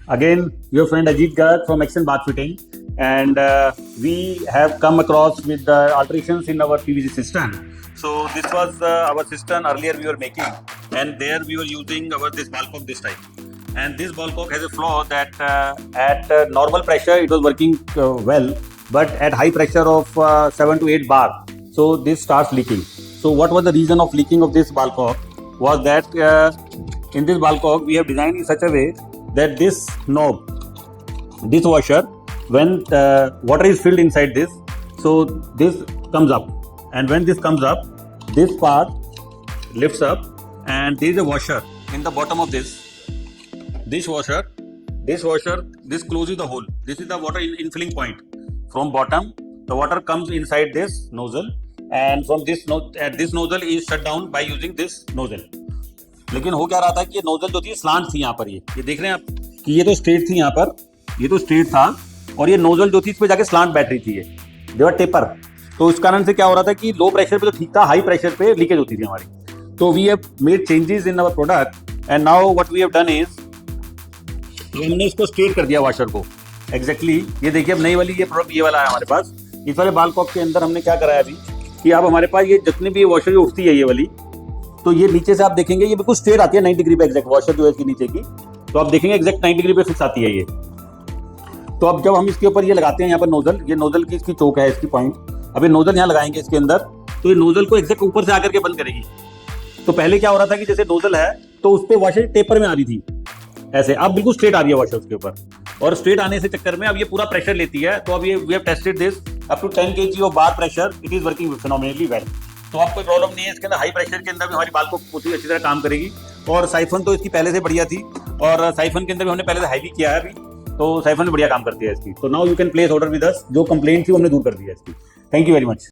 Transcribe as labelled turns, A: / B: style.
A: Again, your friend Ajit Garg from Action Bath Fitting, and we have come across with the alterations in our PVC cistern. So this was our cistern earlier we were making, and there we were using our this ball cock this time. And this ball cock has a flaw that at normal pressure it was working well, but at high pressure of 7 to 8 bar, so this starts leaking. So what was the reason of leaking of this ball cock? Was that in this ball cock we have designed in such a way that this knob, this washer, when water is filled inside this, so this comes up, and when this comes up, this part lifts up, and there is a washer in the bottom of this washer, this closes the hole. This is the water infilling point. From bottom, the water comes inside this nozzle, and from this nozzle is shut down by using this nozzle. लेकिन हो क्या रहा था कि ये nozzle जो थी slant थी यहाँ पर, ये देख रहे हैं आप कि ये तो स्ट्रेट थी यहाँ पर, ये तो स्ट्रेट था, और ये नोजल जो थी इस पे जाके स्लांट बैठ रही थी, ये देवर टेपर। तो इस कारण से क्या हो रहा था कि लो प्रेशर पे तो ठीक था, हाई प्रेशर पे लीकेज होती थी हमारी। तो we have made changes in our product, and now what we have done is हमने इसको स्ट्रेट कर दिया वाशर को एग्जैक्टली। ये देखिए अब नई वाली ये प्रोडक्ट ये वाला है हमारे पास। इस वाले बाल कॉक के अंदर हमने क्या कराया अभी कि अब हमारे पास ये जितनी भी वॉशर जो उठती है ये वाली, तो ये नीचे से आप देखेंगे ये बिल्कुल स्ट्रेट आती है 90 डिग्री पे एग्जैक्ट, वॉशर जो है इसकी नीचे की, तो आप देखेंगे एग्जैक्ट 90 डिग्री पे फिक्स आती है ये। तो अब जब हम इसके ऊपर ये लगाते हैं यहाँ पर नोजल, ये नोजल की इसकी चोक है इसकी पॉइंट, अब ये नोजल यहाँ लगाएंगे इसके अंदर, तो ये नोजल को एग्जैक्ट ऊपर से आकर के बंद करेगी। तो पहले क्या हो रहा था कि जैसे नोजल है तो उस पर वॉशर टेपर में आ रही थी ऐसे, अब बिल्कुल स्ट्रेट आ रही है वॉशर उसके ऊपर, और स्ट्रेट आने से चक्कर में अब ये पूरा प्रेशर लेती है। तो अब ये we have tested this up to 10 kg of bar pressure, it is working phenomenally well. तो आप कोई प्रॉब्लम नहीं है इसके अंदर, हाई प्रेशर के अंदर भी हमारी बाल को पूरी अच्छी तरह काम करेगी। और साइफन तो इसकी पहले से बढ़िया थी, और साइफन के अंदर भी हमने पहले से हैवी किया है अभी, तो साइफन भी बढ़िया काम करती है इसकी। तो now you can place order with us, जो कंप्लेंट थी वो हमने दूर कर दी है इसकी। Thank you very much.